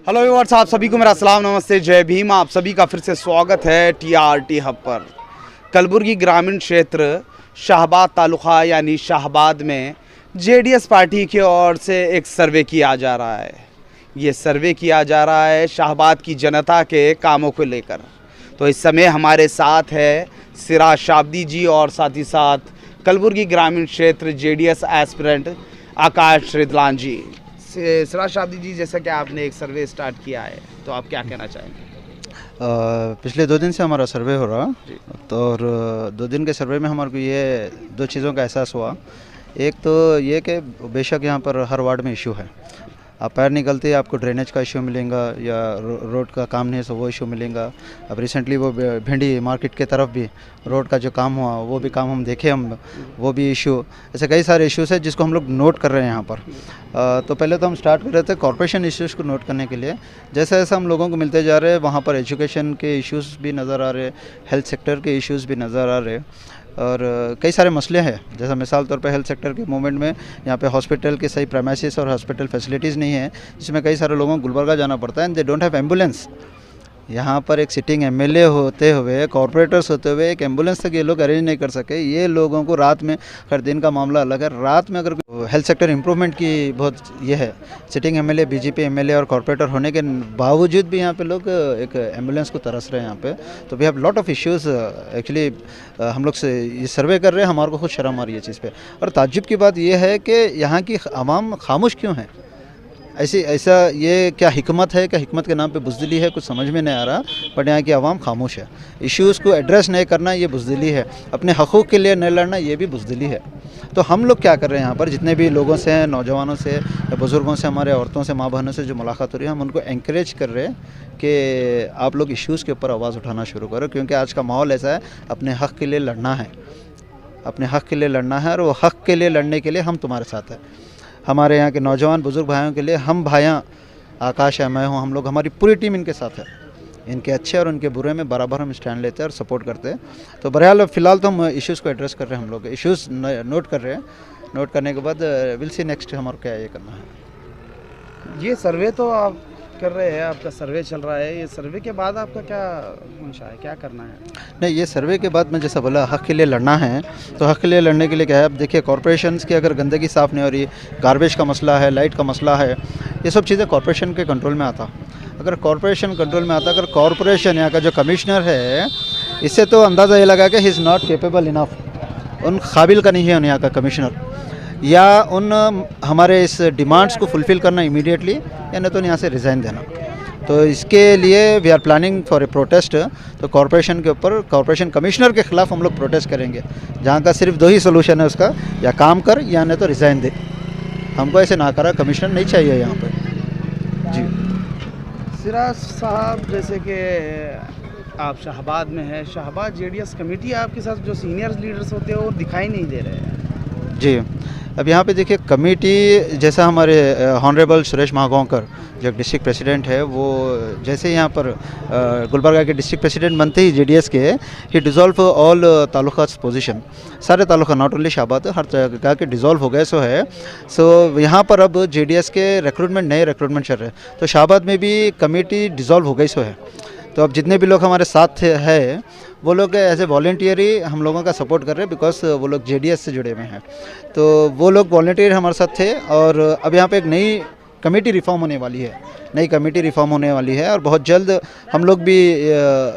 Hello viewers, आप सभी को मेरा सलाम, नमस्ते, जय भीम। आप सभी का फिर से स्वागत है टीआरटी हब पर। कलबुर्गी ग्रामीण क्षेत्र शाहबाद तालुका यानी शाहबाद में जेडीएस पार्टी की ओर से एक सर्वे किया जा रहा है। ये सर्वे किया जा रहा है शाहबाद की जनता के कामों को लेकर। तो इस समय हमारे साथ है सिराज शाब्दी जी और साथ ही साथ कलबुर्गी ग्रामीण क्षेत्र जेडीएस एस्पिरेंट आकाश रिदलान जी। सिराज शाब्दी जी, जैसा कि आपने एक सर्वे स्टार्ट किया है, तो आप क्या कहना चाहेंगे? पिछले 2 दिन से हमारा सर्वे हो रहा, तो और 2 दिन के सर्वे में हमारे को ये 2 चीज़ों का एहसास हुआ। एक तो ये कि बेशक यहाँ पर हर वार्ड में इशू है। आप पैर निकलते ही आपको ड्रेनेज का इशू मिलेगा या रोड का काम नहीं है तो वो इशू मिलेगा। अब रिसेंटली वो भिंडी मार्केट के तरफ भी रोड का जो काम हुआ वो भी काम हम देखे, हम वो भी इशू, ऐसे कई सारे इश्यूज़ है जिसको हम लोग नोट कर रहे हैं यहाँ पर। तो पहले तो हम स्टार्ट कर रहे थे कॉर्पोरेशन इश्यूज़ को नोट करने के लिए। जैसे जैसे हम लोगों को मिलते जा रहे हैं वहाँ पर एजुकेशन के इश्यूज़ भी नज़र आ रहे, हेल्थ सेक्टर के इश्यूज़ भी नज़र आ रहे और कई सारे मसले हैं। जैसा मिसाल तौर पे हेल्थ सेक्टर के मूवमेंट में यहाँ पे हॉस्पिटल के सही प्रेमाइसिस और हॉस्पिटल फैसिलिटीज़ नहीं है, जिसमें कई सारे लोगों को गुलबर्गा जाना पड़ता है and they don't have ambulance. यहाँ पर एक सिटिंग एमएलए होते हुए, कॉर्पोरेटर्स होते हुए एक एम्बुलेंस तक ये लोग अरेंज नहीं कर सके। ये लोगों को रात में, हर दिन का मामला अलग है, रात में अगर हेल्थ सेक्टर इम्प्रूवमेंट की बहुत ये है, सिटिंग एमएलए, बीजेपी एमएलए और कॉर्पोरेटर होने के बावजूद भी यहाँ पे लोग एक एम्बुलेंस को तरस रहे हैं यहाँ पे। तो we have lot of issues actually. हम लोग से ये सर्वे कर रहे हैं, हमारे को खुद शर्म आ रही है चीज़ पे। और ताज्जुब की बात यह है कि यहाँ की आवाम खामोश क्यों है। ऐसा ये क्या हिकमत है, क्या हिकमत के नाम पे बुज़दिली है, कुछ समझ में नहीं आ रहा। बट यहाँ की आवाम खामोश है। इश्यूज़ को एड्रेस नहीं करना ये बुज़दिली है, अपने हक़ूक़ के लिए नहीं लड़ना ये भी बुज़दिली है। तो हम लोग क्या कर रहे हैं यहाँ पर, जितने भी लोगों से, नौजवानों से, बुज़ुर्गों से, हमारे औरतों से, माँ बहनों से जो मुलाकात हो रही है, हम उनको एनकरेज कर रहे हैं कि आप लोग इश्यूज़ के ऊपर आवाज़ उठाना शुरू करो, क्योंकि आज का माहौल ऐसा है, अपने हक़ के लिए लड़ना है, अपने हक़ के लिए लड़ना है। और वो हक़ के लिए लड़ने के लिए हम तुम्हारे साथ हैं। हमारे यहाँ के नौजवान बुज़ुर्ग भाइयों के लिए हम भाइयाँ, आकाश है, मैं हूँ, हम लोग, हमारी पूरी टीम इनके साथ है। इनके अच्छे और उनके बुरे में बराबर हम स्टैंड लेते हैं और सपोर्ट करते हैं। तो बहरहाल फ़िलहाल तो हम इश्यूज़ को एड्रेस कर रहे हैं, हम लोग इश्यूज़ नोट कर रहे हैं। नोट करने के बाद विल सी नेक्स्ट हमारा क्या ये करना है। ये सर्वे तो आप कर रहे हैं, आपका सर्वे चल रहा है, ये सर्वे के बाद आपका क्या मंशा है, क्या करना है? नहीं, ये सर्वे के बाद मैं जैसा बोला, हक़ के लिए लड़ना है। तो हक़ के लिए लड़ने के लिए क्या है, अब देखिए कॉर्पोरेशंस की अगर गंदगी साफ़ नहीं हो रही, गार्बेज का मसला है, लाइट का मसला है, ये सब चीज़ें कॉर्पोरेशन के कंट्रोल में आता। अगर कॉर्पोरेशन कंट्रोल में आता, अगर कॉर्पोरेशन यहाँ का जो कमिश्नर है, इससे तो अंदाज़ा ये लगा कि he is not capable enough, उन काबिल का नहीं है यहाँ का कमिश्नर, या उन हमारे इस डिमांड्स को फुलफ़िल करना इमीडिएटली, या नहीं तो यहाँ से रिज़ाइन देना। तो इसके लिए we are planning for a protest. तो कॉर्पोरेशन के ऊपर, कॉर्पोरेशन कमिश्नर के ख़िलाफ़ हम लोग प्रोटेस्ट करेंगे, जहाँ का सिर्फ 2 ही सोल्यूशन है उसका, या काम कर या नहीं तो रिज़ाइन दे। हमको ऐसे नाकारा कमिश्नर नहीं चाहिए यहाँ पर जी। सिराज साहब, जैसे कि आप शाहबाद में हैं, शाहबाद जेडीएस कमेटी आपके साथ जो सीनियर लीडर्स होते हैं वो दिखाई नहीं दे रहे हैं जी। अब यहाँ पे देखिए कमेटी, जैसा हमारे हॉनरेबल सुरेश महागांवकर जो डिस्ट्रिक्ट प्रेसिडेंट है, वो जैसे यहाँ पर गुलबर्गा के डिस्ट्रिक्ट प्रेसिडेंट बनते ही जेडीएस के, ही डिज़ोल्व ऑल तालुकास पोजीशन, सारे तालुका, नॉट ओनली शाहबाद, हर जगह के डिज़ोल्व हो गए। सो यहाँ पर अब जेडीएस के रिक्रूटमेंट, नए रिक्रूटमेंट चल रहे हैं। तो शाहबाद में भी कमेटी डिज़ोल्व हो गई है। तो अब जितने भी लोग हमारे साथ है, वो लोग एज ए वॉलंटियर ही हम लोगों का सपोर्ट कर रहे हैं, बिकॉज वो लोग जेडीएस से जुड़े हुए हैं। तो वो लोग वॉलंटियर हमारे साथ थे। और अब यहाँ पे एक नई कमेटी रिफॉर्म होने वाली है, नई कमेटी रिफॉर्म होने वाली है, और बहुत जल्द हम लोग भी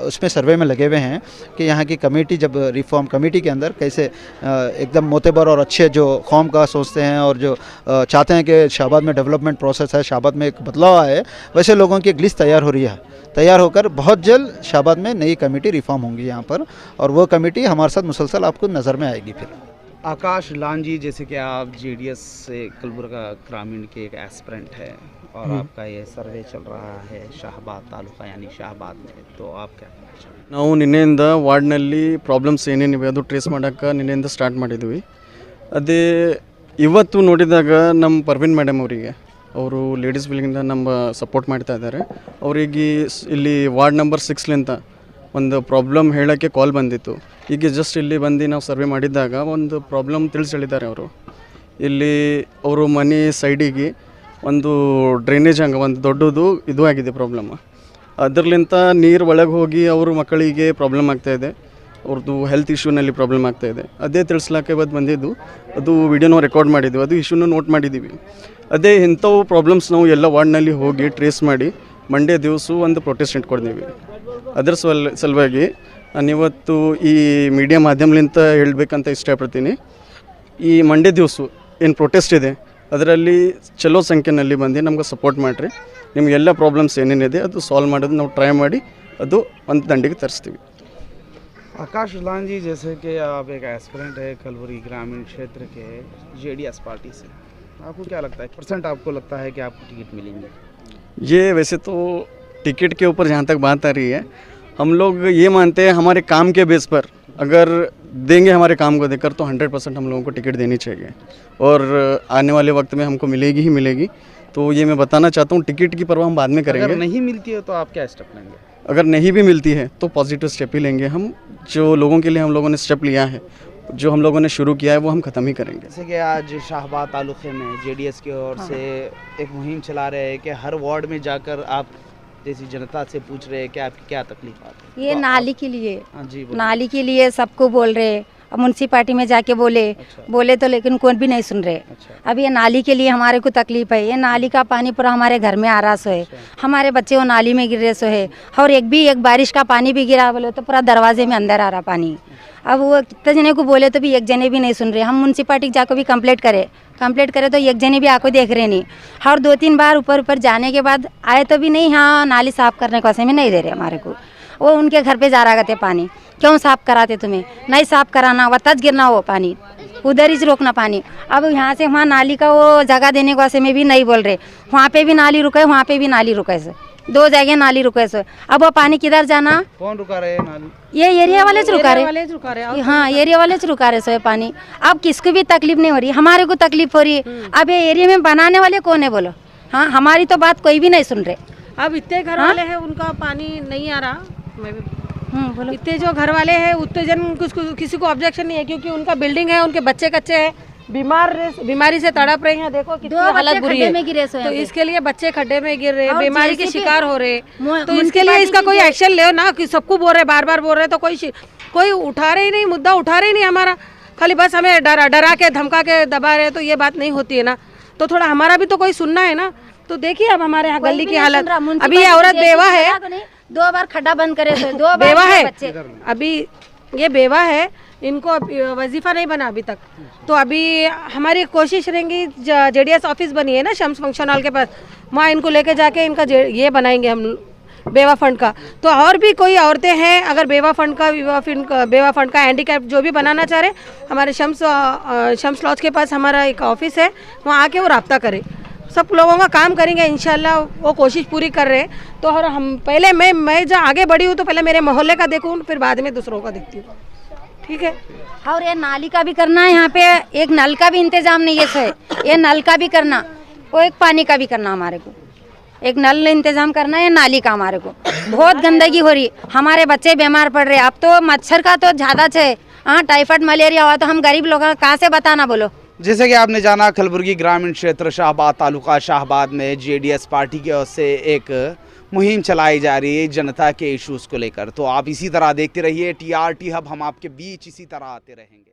उसमें सर्वे में लगे हुए हैं कि यहाँ की कमेटी, जब रिफॉर्म कमेटी के अंदर कैसे एकदम मोतेबर और अच्छे जो कौम का सोचते हैं और जो चाहते हैं कि शाहबाद में डेवलपमेंट प्रोसेस है, शाहबाद में एक बदलाव आए, वैसे लोगों की एक लिस्ट तैयार हो रही है। तैयार होकर बहुत जल्द शाहबाद में नई कमेटी रिफॉर्म होंगी यहाँ पर, और वो कमेटी हमारे साथ मुसलसल आपको नज़र में आएगी। फिर आकाश लान जी, जैसे कि आप जेडीएस से कलबुर्गा ग्रामीण के एक एस्पिरेंट है और आपका ये सर्वे चल रहा है शाहबाद तालुका यानी शाहबाद में, तो आप क्या कहना चाहेंगे? ನಾವು ನಿನ್ನೆಯಿಂದ ವಾರ್ಡ್ನಲ್ಲಿ ಪ್ರಾಬ್ಲಮ್ಸ್ ಏನೇನಿವೆ ಅದು ಟ್ರೇಸ್ ಮಾಡೋಕ್ಕೆ ನಿನ್ನೆಯಿಂದ ಸ್ಟಾರ್ಟ್ ಮಾಡಿದ್ವಿ. ಅದೇ ಇವತ್ತು ನೋಡಿದಾಗ ನಮ್ಮ ಪರ್ವೀನ್ ಮೇಡಮ್ ಅವರಿಗೆ, ಅವರು ಲೇಡೀಸ್ ಬಿಲ್ಗಿಂದ ನಮ್ಮ ಸಪೋರ್ಟ್ ಮಾಡ್ತಾ ಇದ್ದಾರೆ. ಅವರಿಗೆ ಇಲ್ಲಿ ವಾರ್ಡ್ ನಂಬರ್ 6ಲಿಂದ ಒಂದು ಪ್ರಾಬ್ಲಮ್ ಹೇಳೋಕ್ಕೆ ಕಾಲ್ ಬಂದಿತ್ತು. ಈಗ ಜಸ್ಟ್ ಇಲ್ಲಿ ಬಂದು ನಾವು ಸರ್ವೆ ಮಾಡಿದ್ದಾಗ ಒಂದು ಪ್ರಾಬ್ಲಮ್ ತಿಳಿಸಿ ಹೇಳಿದ್ದಾರೆ ಅವರು. ಇಲ್ಲಿ ಅವರು ಮನೆ ಸೈಡಿಗೆ ಒಂದು ಡ್ರೈನೇಜ್ ಹಂಗೆ ಒಂದು ದೊಡ್ಡದು ಇದು ಆಗಿದೆ ಪ್ರಾಬ್ಲಮ್. ಅದರಲ್ಲಿಂತ ನೀರು ಒಳಗೆ ಹೋಗಿ ಅವ್ರ ಮಕ್ಕಳಿಗೆ ಪ್ರಾಬ್ಲಮ್ ಆಗ್ತಾಯಿದೆ, ಅವ್ರದ್ದು ಹೆಲ್ತ್ ಇಶ್ಯೂನಲ್ಲಿ ಪ್ರಾಬ್ಲಮ್ ಆಗ್ತಾಯಿದೆ. ಅದೇ ತಿಳಿಸ್ಲಾಕೆ ಇವತ್ತು ಬಂದಿದ್ದು, ಅದು ವಿಡಿಯೋನೂ ರೆಕಾರ್ಡ್ ಮಾಡಿದ್ವಿ, ಅದು ಇಶ್ಯೂನೂ ನೋಟ್ ಮಾಡಿದ್ದೀವಿ. ಅದೇ ಇಂಥವು ಪ್ರಾಬ್ಲಮ್ಸ್ ನಾವು ಎಲ್ಲ ವಾರ್ಡ್ನಲ್ಲಿ ಹೋಗಿ ಟ್ರೇಸ್ ಮಾಡಿ ಮಂಡೇ ದಿವಸ ಒಂದು ಪ್ರೊಟೆಸ್ಟ್ ಇಟ್ಕೊಂಡಿದ್ದೀವಿ. ಅದರ ಸಲುವಾಗಿ ನಾನಿವತ್ತು ಈ ಮೀಡಿಯಾ ಮಾಧ್ಯಮಲಿಂದ ಹೇಳಬೇಕಂತ ಇಷ್ಟಪಡ್ತೀನಿ. ಈ ಮಂಡೇ ದಿವಸ ಏನು ಪ್ರೊಟೆಸ್ಟ್ ಇದೆ ಅದರಲ್ಲಿ ಚಲೋ ಸಂಖ್ಯೆಯಲ್ಲಿ ಬಂದು ನಮ್ಗೆ ಸಪೋರ್ಟ್ ಮಾಡಿರಿ. ನಿಮಗೆಲ್ಲ ಪ್ರಾಬ್ಲಮ್ಸ್ ಏನೇನಿದೆ ಅದು ಸಾಲ್ವ್ ಮಾಡೋದು ನಾವು ಟ್ರೈ ಮಾಡಿ ಅದು ಒಂದು ದಂಡಿಗೆ ತರಿಸ್ತೀವಿ. आकाश रुलान जी, जैसे कि आप एक एस्पिरेंट है कलबुर्गी ग्रामीण क्षेत्र के जेडीएस पार्टी से, आपको क्या लगता है परसेंट आपको लगता है कि आपको टिकट मिलेंगे? ये वैसे तो टिकट के ऊपर जहाँ तक बात आ रही है, हम लोग ये मानते हैं हमारे काम के बेस पर अगर देंगे, हमारे काम को देकर, तो 100% हम लोगों को टिकट देनी चाहिए और आने वाले वक्त में हमको मिलेगी ही मिलेगी. तो ये मैं बताना चाहता हूँ, टिकट की परवाह हम बाद में करेंगे. अगर नहीं मिलती है तो आप क्या स्टेप लेंगे? अगर नहीं भी मिलती है तो पॉजिटिव स्टेप ही लेंगे हम. जो लोगों के लिए हम लोगों ने स्टेप लिया है, जो हम लोगों ने शुरू किया है, वो हम ख़त्म ही करेंगे. जैसे कि आज शाहबाद तालुके में जेडीएस की ओर से एक मुहिम चला रहे हैं कि हर वार्ड में जाकर आप जैसी जनता से पूछ रहे हैं कि आपकी क्या तकलीफ आती है. ये नाली के लिए, हाँ जी, नाली के लिए सबको बोल रहे. अब म्यूनसिपालिटी में जाके बोले तो लेकिन कोई भी नहीं सुन रहे. अब ये नाली के लिए हमारे को तकलीफ है. ये नाली का पानी पूरा हमारे घर में आ रहा सो है. हमारे बच्चे वो नाली में गिर रहे सो है. और एक बारिश का पानी भी गिरा बोले तो पूरा दरवाजे में अंदर आ रहा पानी. अब वो कितने जने को बोले तो भी एक जने भी नहीं सुन रहे. हम म्यूनसिपालिटी जाकर भी कंप्लेंट करे तो एक जने भी आको देख रहे नहीं. और 2-3 बार ऊपर जाने के बाद आए तो भी नहीं, हाँ नाली साफ करने को ऐसे में नहीं दे रहे हमारे को. वो उनके घर पे जा रहा करते पानी, क्यों साफ कराते, तुम्हें नहीं साफ कराना, वतज गिरना वो पानी, उधर ही रोकना पानी. अब यहाँ से वहाँ नाली का वो जगह देने को ऐसे में भी नहीं बोल रहे. वहाँ पे भी नाली रुके, वहाँ पे भी नाली रुके से, 2 जगह नाली रुके से. अब वो पानी किधर जाना? कौन रुका रहे नाली? ये एरिया वाले से रुका रहे. हाँ, एरिया वाले से रुका रहे सो पानी. अब किसको भी तकलीफ नहीं हो रही, हमारे को तकलीफ हो रही है. अब ये एरिया में बनाने वाले कौन है बोलो? हाँ, हमारी तो बात कोई भी नहीं सुन रहे. अब इतने घर वाले हैं, उनका पानी नहीं आ रहा. बोलो. इतने जो घर वाले हैं उतने जन किसी को ऑब्जेक्शन नहीं है, क्योंकि उनका बिल्डिंग है, उनके बच्चे कच्चे हैं, बीमारी से तड़प रहे हैं. देखो कितनी हालत बुरी है. तो इसके लिए बच्चे खड्डे में गिर रहे हैं, बीमारी के शिकार हो रहे हैं. तो इसके लिए इसका कोई एक्शन ले ना. कि सबको बोल रहे, बार बोल रहे, तो कोई उठा रहे ही नहीं, मुद्दा उठा रहे ही नहीं हमारा. खाली बस हमें डरा के धमका के दबा रहे. तो ये बात नहीं होती है ना. तो थोड़ा हमारा भी तो कोई सुनना है ना. तो देखिए अब हमारे यहाँ गली की हालत. अभी ये औरत बेवा है, 2 बार खड्डा बंद करे तो 2 बार बेवा है. अभी ये बेवा है, इनको वजीफा नहीं बना अभी तक. तो अभी हमारी कोशिश रहेंगी, जेडीएस ऑफिस बनी है ना शम्स फंक्शन हॉल के पास, वहाँ इनको लेके जाके इनका ये बनाएंगे हम बेवा फंड का. तो और भी कोई औरतें हैं, अगर बेवा फंड का हैंडीकैप जो भी बनाना चाह रहे, हमारे शम्स लॉज के पास हमारा एक ऑफिस है, वहाँ आके वो रब्ता करें. सब लोगों का काम करेंगे इंशाल्लाह, वो कोशिश पूरी कर रहे हैं. तो और हम पहले मैं जब आगे बढ़ी हूँ तो पहले मेरे मोहल्ले का देखूँ, फिर बाद में दूसरों का देखती हूँ. ठीक है. और ये नाली का भी करना है. यहाँ पे एक नल का भी इंतजाम नहीं है सर. ये नल का भी करना, वो एक पानी का भी करना हमारे को. एक नल इंतजाम करना है, नाली का. हमारे को बहुत गंदगी हो रही, हमारे बच्चे बीमार पड़ रहे. अब तो मच्छर का तो ज़्यादा है. हाँ, टाइफाइड मलेरिया हुआ तो हम गरीब लोग कहाँ से बताना बोलो. जैसे कि आपने जाना, कलबुर्गी ग्रामीण क्षेत्र शाहबाद तालुका शाहबाद में जेडीएस पार्टी की ओर से एक मुहिम चलाई जा रही है जनता के इश्यूज़ को लेकर. तो आप इसी तरह देखते रहिए TRT हब, हम आपके बीच इसी तरह आते रहेंगे.